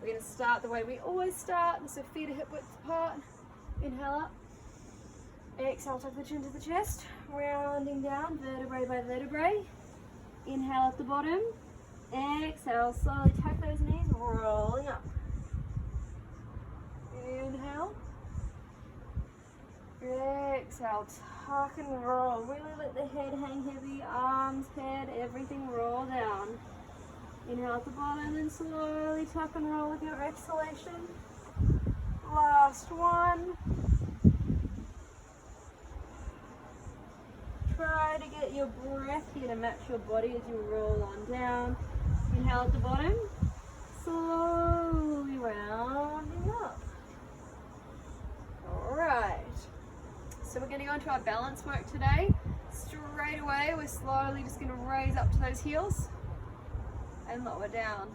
We're going to start the way we always start, so feet are hip width apart. Inhale up. Exhale, tuck the chin to the chest, rounding down vertebrae by vertebrae. Inhale at the bottom. Exhale, slowly tuck those knees, rolling up. Inhale. Exhale, tuck and roll. Really let the head hang heavy, arms, head, everything roll down. Inhale at the bottom and slowly tuck and roll with your exhalation. Last one. Try to get your breath here to match your body as you roll on down. Inhale at the bottom, slowly rounding up. Alright, so we're going to go into our balance work today. Straight away, we're slowly just going to raise up to those heels and lower down.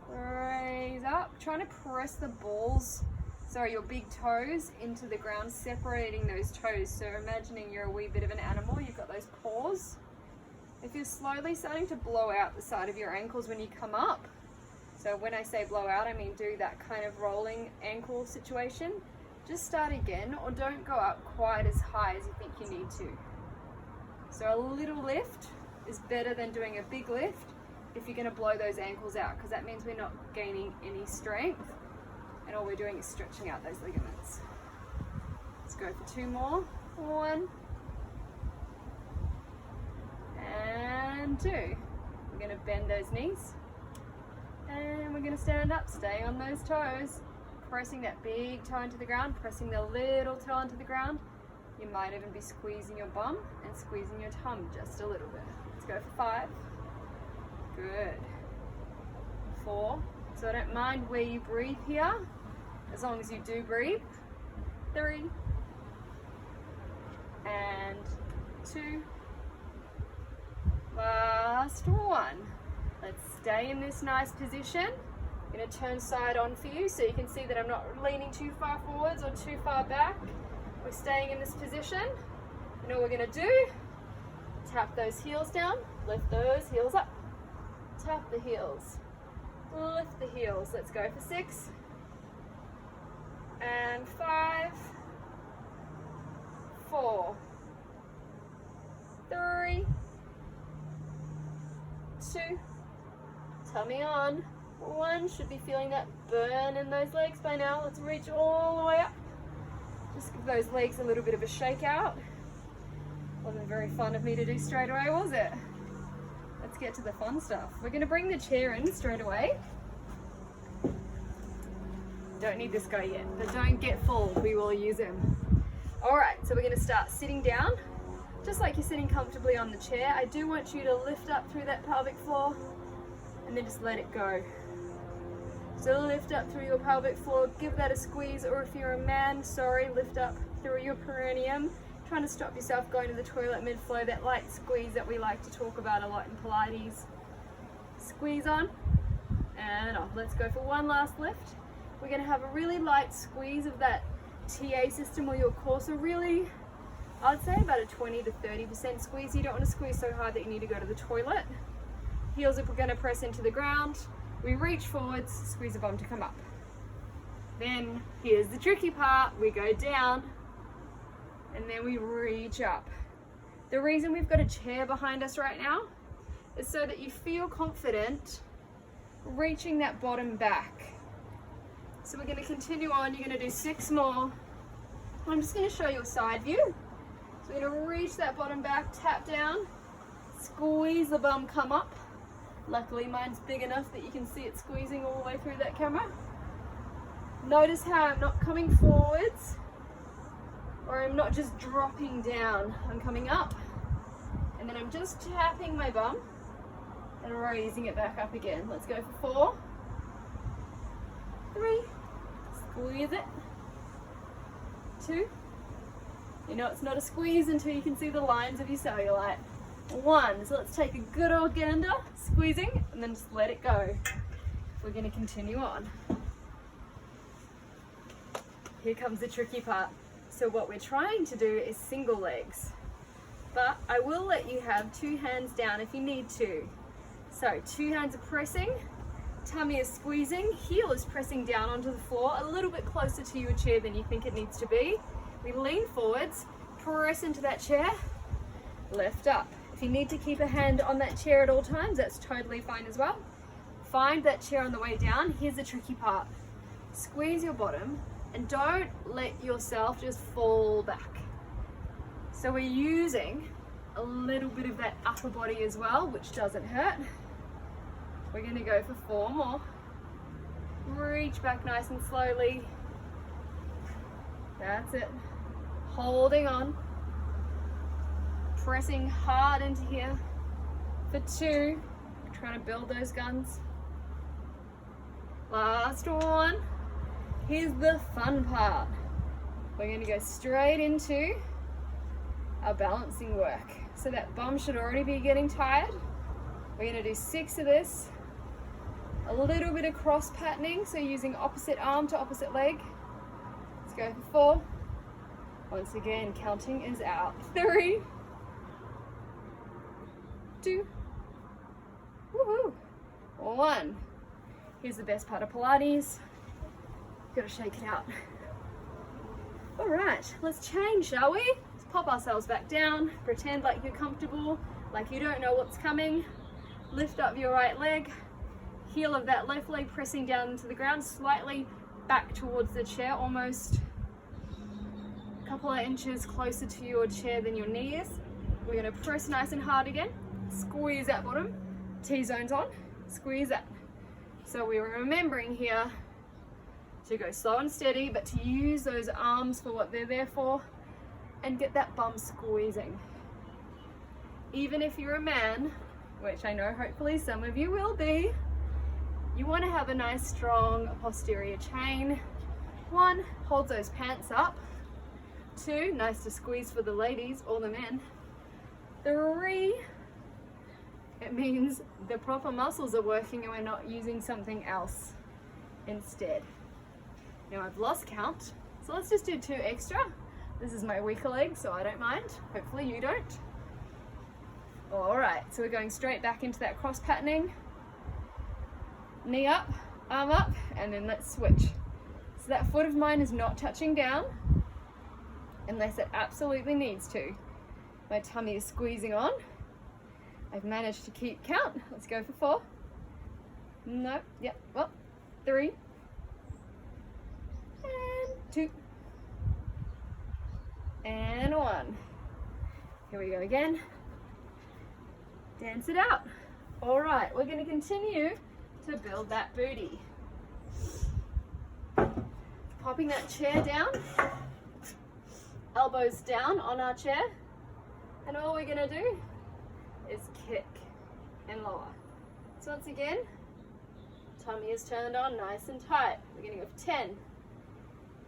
Raise up, trying to press the balls, sorry, your big toes into the ground, separating those toes. So imagining you're a wee bit of an animal, you've got those paws. If you're slowly starting to blow out the side of your ankles when you come up, so when I say blow out, I mean do that kind of rolling ankle situation, just start again, or don't go up quite as high as you think you need to. So a little lift is better than doing a big lift if you're going to blow those ankles out, because that means we're not gaining any strength and all we're doing is stretching out those ligaments. Let's go for 2 more. 1 and 2. We're going to bend those knees and we're going to stand up, stay on those toes, pressing that big toe into the ground, pressing the little toe into the ground. You might even be squeezing your bum and squeezing your tum just a little bit. Let's go for 5. Good. 4. So I don't mind where you breathe here, as long as you do breathe. 3 and 2. Last one. Let's stay in this nice position. I'm going to turn side on for you so you can see that I'm not leaning too far forwards or too far back. We're staying in this position. And all we're going to do, tap those heels down, lift those heels up. Tap the heels, lift the heels. Let's go for 6 and 5, 4, 3, 2, tummy on. 1, should be feeling that burn in those legs by now. Let's reach all the way up. Just give those legs a little bit of a shake out. Wasn't very fun of me to do straight away, was it? Let's get to the fun stuff. We're going to bring the chair in straight away. Don't need this guy yet, but don't get full. We will use him. Alright, so we're going to start sitting down, just like you're sitting comfortably on the chair. I do want you to lift up through that pelvic floor and then just let it go. So lift up through your pelvic floor, give that a squeeze, or if you're a man, sorry, lift up through your perineum. Trying to stop yourself going to the toilet mid-flow, that light squeeze that we like to talk about a lot in Pilates. Squeeze on and off. Let's go for 1 last lift. We're going to have a really light squeeze of that TA system or your core. So really, I'd say about a 20 to 30% squeeze. You don't want to squeeze so hard that you need to go to the toilet. Heels are going to press into the ground. We reach forwards, squeeze the bum to come up. Then here's the tricky part. We go down and then we reach up. The reason we've got a chair behind us right now is so that you feel confident reaching that bottom back. So we're going to continue on. You're going to do 6 more. I'm just going to show you a side view. So we're going to reach that bottom back, tap down, squeeze the bum, come up. Luckily mine's big enough that you can see it squeezing all the way through that camera. Notice how I'm not coming forwards, or I'm not just dropping down. I'm coming up and then I'm just tapping my bum and raising it back up again. Let's go for 4, 3, squeeze it, 2, you know it's not a squeeze until you can see the lines of your cellulite. 1, so let's take a good old gander, squeezing, and then just let it go. We're going to continue on. Here comes the tricky part. So what we're trying to do is single legs, but I will let you have 2 hands down if you need to. So 2 hands are pressing, tummy is squeezing, heel is pressing down onto the floor, a little bit closer to your chair than you think it needs to be. We lean forwards, press into that chair, lift up. If you need to keep a hand on that chair at all times, that's totally fine as well. Find that chair on the way down. Here's the tricky part. Squeeze your bottom and don't let yourself just fall back. So we're using a little bit of that upper body as well, which doesn't hurt. We're going to go for 4 more. Reach back nice and slowly. That's it. Holding on. Pressing hard into here. For 2. Trying to build those guns. Last one. Here's the fun part. We're going to go straight into our balancing work. So that bum should already be getting tired. We're going to do 6 of this. A little bit of cross patterning, so using opposite arm to opposite leg. Let's go for 4. Once again, counting is out. 3, 2, woohoo, 1. Here's the best part of Pilates. Gotta shake it out. All right, let's change, shall we? Let's pop ourselves back down. Pretend like you're comfortable, like you don't know what's coming. Lift up your right leg. Heel of that left leg pressing down into the ground, slightly back towards the chair, almost a couple of inches closer to your chair than your knee is. We're going to press nice and hard again. Squeeze that bottom. T-zones on. Squeeze that. So we're remembering here to go slow and steady, but to use those arms for what they're there for and get that bum squeezing. Even if you're a man, which I know hopefully some of you will be, you want to have a nice strong posterior chain. 1, hold those pants up. 2, nice to squeeze for the ladies or the men. 3, it means the proper muscles are working and we're not using something else instead. Now I've lost count, so let's just do 2 extra. This is my weaker leg, so I don't mind. Hopefully you don't. All right, so we're going straight back into that cross patterning. Knee up, arm up, and then let's switch. So that foot of mine is not touching down unless it absolutely needs to. My tummy is squeezing on. I've managed to keep count. Let's go for 4. No, yep, well, 3, and 2, and 1. Here we go again. Dance it out. All right, we're going to continue to build that booty. Popping that chair down, elbows down on our chair, and all we're going to do is kick and lower. So once again, tummy is turned on nice and tight. We're going to go for 10.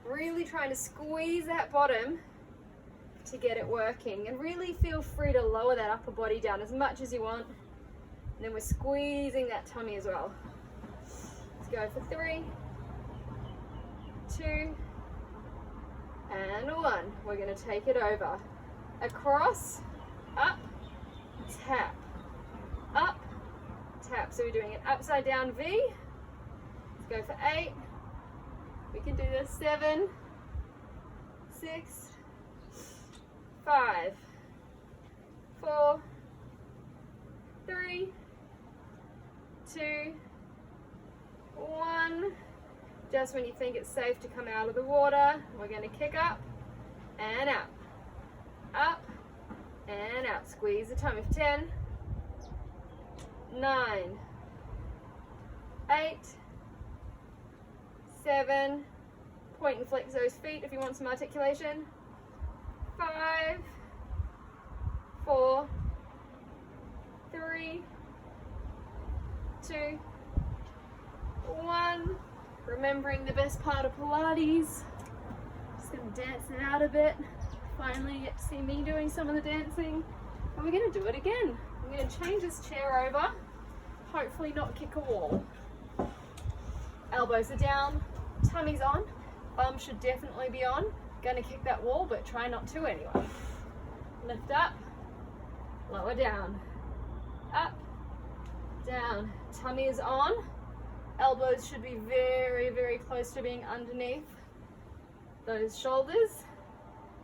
Really trying to squeeze that bottom to get it working, and really feel free to lower that upper body down as much as you want. And then we're squeezing that tummy as well. Let's go for 3, 2, and 1. We're going to take it over. Across, up, tap, up, tap. So we're doing an upside down V. Let's go for 8. We can do this. 7, 6, 5, 4, 3, 2, 1. Just when you think it's safe to come out of the water, we're going to kick up and out, up and out. Squeeze the tummy for 10, 9, 8, 7, point and flex those feet if you want some articulation. 5, 4, 3, 2, 1. Remembering the best part of Pilates. Just gonna dance it out a bit. Finally get to see me doing some of the dancing. And we're gonna do it again. I'm gonna change this chair over. Hopefully not kick a wall. Elbows are down, tummy's on. Bum should definitely be on. Gonna kick that wall, but try not to anyway. Lift up, lower down, up, down. Tummy is on. Elbows should be very, very close to being underneath those shoulders.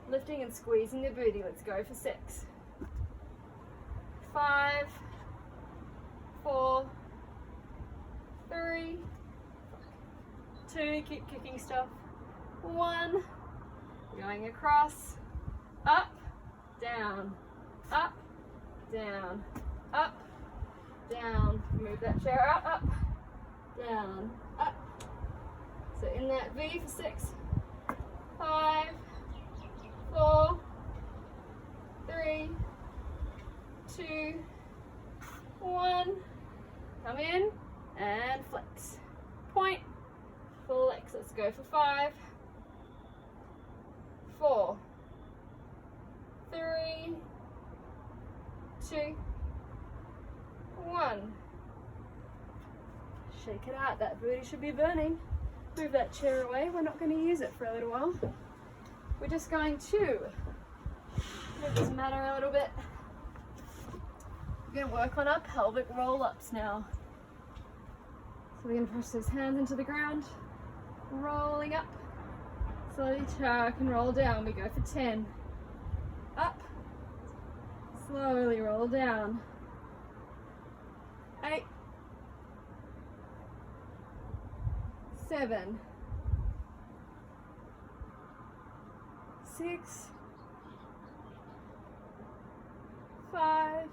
Lifting and squeezing the booty. Let's go for 6. 5, 4, 3, 2, keep kicking stuff. 1, going across, up, down, up, down, up, down. Move that chair up, down, up. So in that V for 6, 5, 4, 3, 2, 1. Come in and flex. Point, flex. Let's go for 5, 4, 3, 2, 1. Shake it out. That booty should be burning. Move that chair away. We're not going to use it for a little while. We're just going to move this mat a little bit. We're going to work on our pelvic roll-ups now. So we're going to push those hands into the ground, rolling up. Slowly tuck and roll down. We go for 10. Up. Slowly roll down. 8. 7. 6. 5.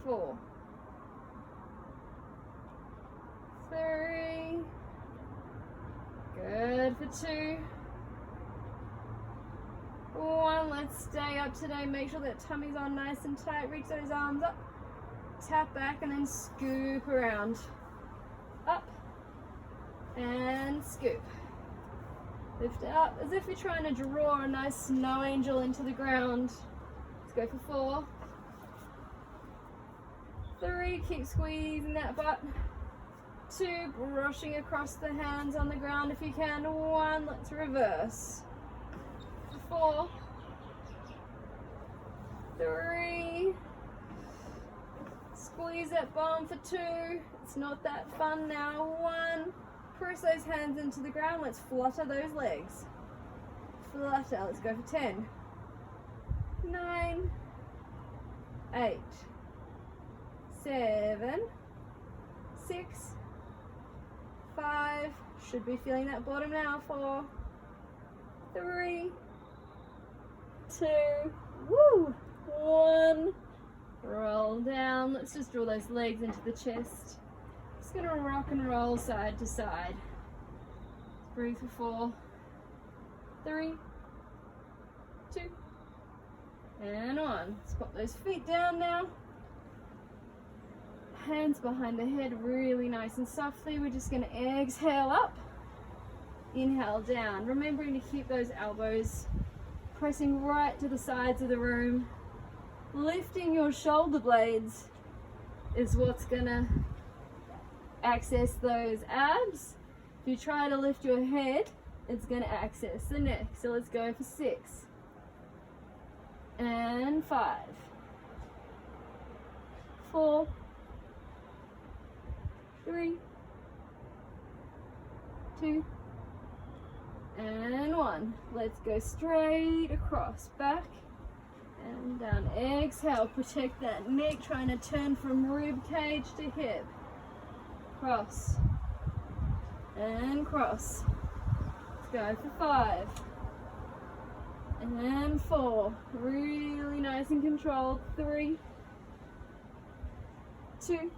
4. 3. Good for 2. 1. Let's stay up today. Make sure that tummy's on nice and tight. Reach those arms up. Tap back and then scoop around. Up and scoop. Lift it up as if you're trying to draw a nice snow angel into the ground. Let's go for 4. 3, keep squeezing that butt. 2, brushing across the hands on the ground if you can. 1, let's reverse. 4, 3, squeeze that bum for 2. It's not that fun now. 1, press those hands into the ground. Let's flutter those legs. Flutter. Let's go for 10. 9, 8, 7, 6, 5. Should be feeling that bottom now. 4, 3, 2, woo, 1. Roll down. Let's just draw those legs into the chest. Just gonna rock and roll side to side. Breathe for 4, 3, 2, and 1. Let's pop those feet down now. Hands behind the head, really nice and softly. We're just gonna exhale up. Inhale down. Remembering to keep those elbows pressing right to the sides of the room. Lifting your shoulder blades is what's gonna access those abs. If you try to lift your head, it's gonna access the neck. So let's go for 6 and 5, 4, 3, 2, and 1. Let's go straight across, back and down. Exhale, protect that neck, trying to turn from rib cage to hip. Cross and cross. Let's go for 5 and 4. Really nice and controlled. 3, 2,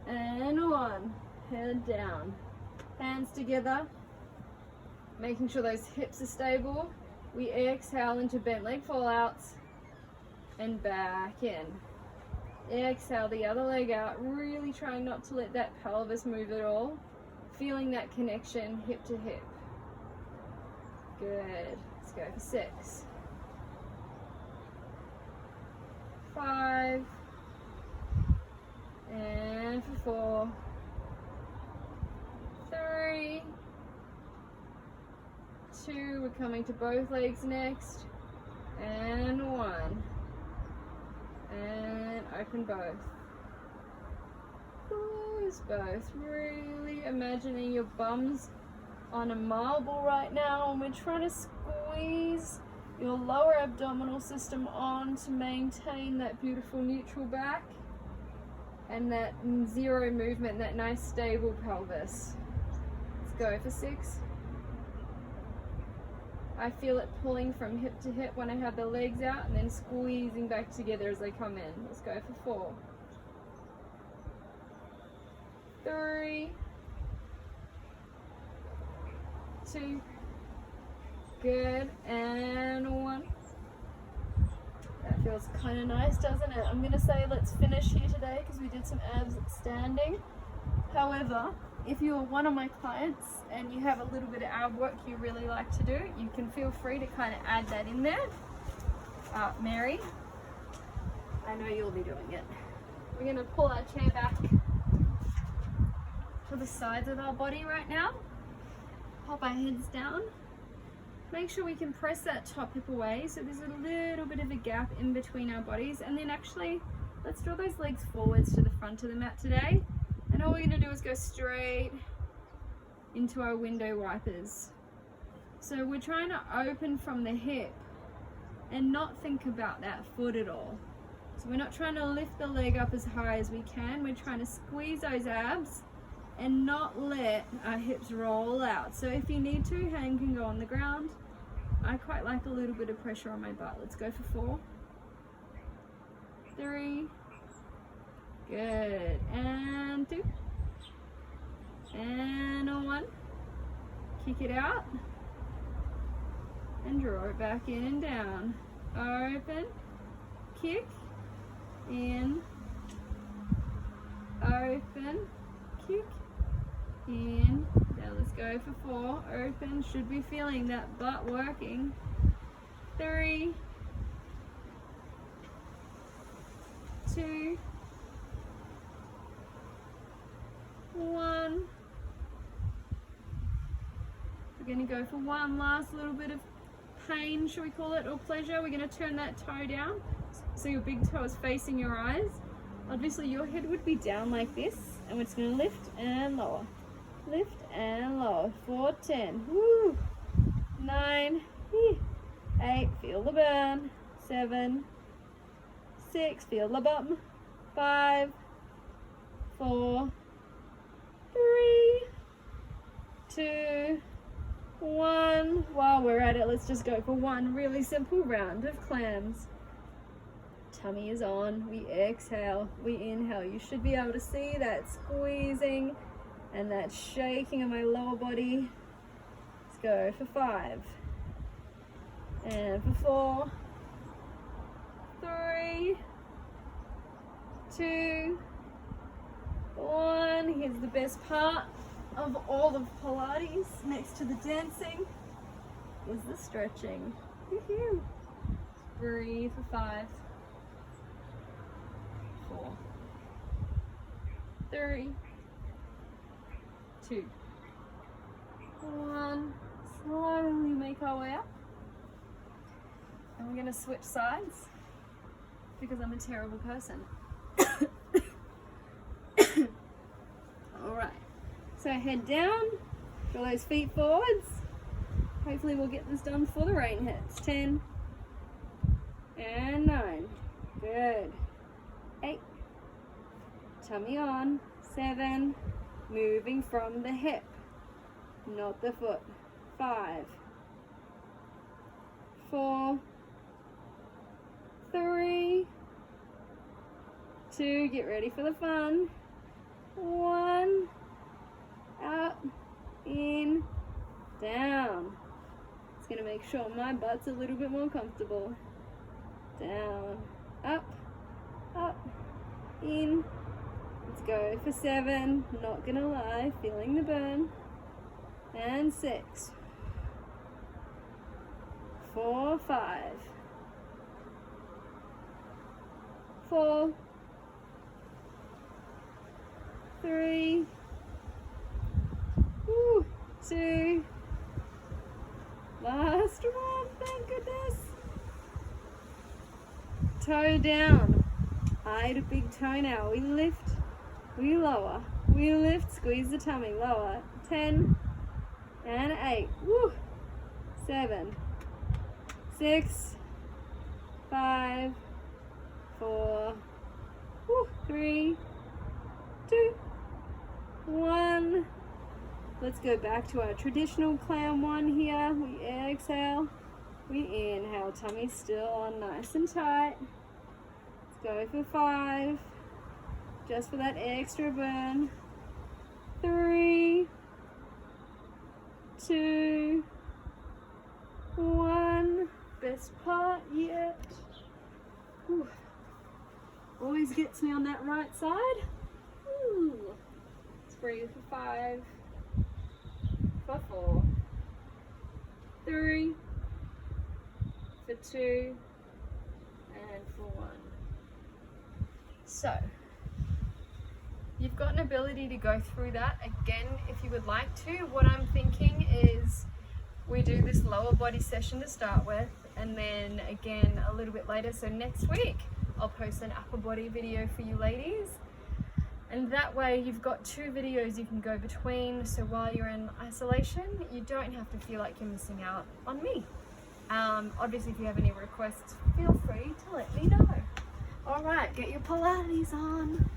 and 1. Head down. Hands together. Making sure those hips are stable. We exhale into bent leg fallouts and back in. Exhale the other leg out, really trying not to let that pelvis move at all. Feeling that connection hip to hip. Good. Let's go for 6, 5, and for 4, 3, 2, we're coming to both legs next, and 1, and open both. us both. Really imagining your bum's on a marble right now, and we're trying to squeeze your lower abdominal system on to maintain that beautiful neutral back and that zero movement, that nice stable pelvis. Let's go for 6. I feel it pulling from hip to hip when I have the legs out and then squeezing back together as they come in. Let's go for 4. 3, 2, good, and 1. That feels kind of nice, doesn't it? I'm gonna say let's finish here today because we did some abs standing. However, if you're one of my clients and you have a little bit of ab work you really like to do, you can feel free to kind of add that in there. Mary, I know you'll be doing it. We're gonna pull our chair back to the sides of our body right now. Pop our heads down. Make sure we can press that top hip away so there's a little bit of a gap in between our bodies, and then actually let's draw those legs forwards to the front of the mat today, and all we're going to do is go straight into our window wipers. So we're trying to open from the hip and not think about that foot at all. So we're not trying to lift the leg up as high as we can, we're trying to squeeze those abs and not let our hips roll out. So if you need to, hand can go on the ground. I quite like a little bit of pressure on my butt. Let's go for 4, 3, good, and 2, and 1. Kick it out and draw it back in and down. Open, kick, in, open, kick, in. Now let's go for 4, open, should be feeling that butt working. 3, 2, 1. We're going to go for one last little bit of pain, shall we call it, or pleasure. We're going to turn that toe down so your big toe is facing your eyes. Obviously your head would be down like this, and we're just going to lift and lower. Lift and lower. 4, 10. Woo! 9, 8, feel the burn. 7, 6, feel the bump. 5, 4, 3, 2, 1. While we're at it, let's just go for one really simple round of clams. Tummy is on. We exhale. We inhale. You should be able to see that squeezing and that shaking of my lower body. Let's go for 5. And for 4, 3, 2, 1. Here's the best part of all of Pilates, next to the dancing, is the stretching. Woohoo! Breathe for 5, 4, 3, 2, 1. Slowly make our way up. And we're going to switch sides because I'm a terrible person. Alright, so head down, draw those feet forwards. Hopefully we'll get this done before the rain hits. 10 and 9. Good. 8. Tummy on. 7. Moving from the hip, not the foot. 5, 4, 3, 2, get ready for the fun. 1, up, in, down. It's gonna make sure my butt's a little bit more comfortable. Down, up, in. Let's go for 7, not gonna lie, feeling the burn. And 6, 4, 5, 4, 3, 2, last one, thank goodness. Toe down, eye to big toe now. We lift, we lower, We lift, squeeze the tummy, lower. 10 and 8. Woo. 7, 6, 5, 4, 3, 2, 1. Let's go back to our traditional clown one here. We exhale, we inhale, tummy still on, nice and tight. Let's go for 5, just for that extra burn. 3, 2, 1. Best part yet. Whew. Always gets me on that right side. Ooh. Let's breathe for 5, for 4, 3, for 2, and for 1. So, you've got an ability to go through that again if you would like to. What I'm thinking is we do this lower body session to start with, and then again a little bit later, so next week I'll post an upper body video for you ladies, and that way you've got 2 videos you can go between, so while you're in isolation you don't have to feel like you're missing out on me. Obviously if you have any requests, feel free to let me know. Alright, get your Pilates on.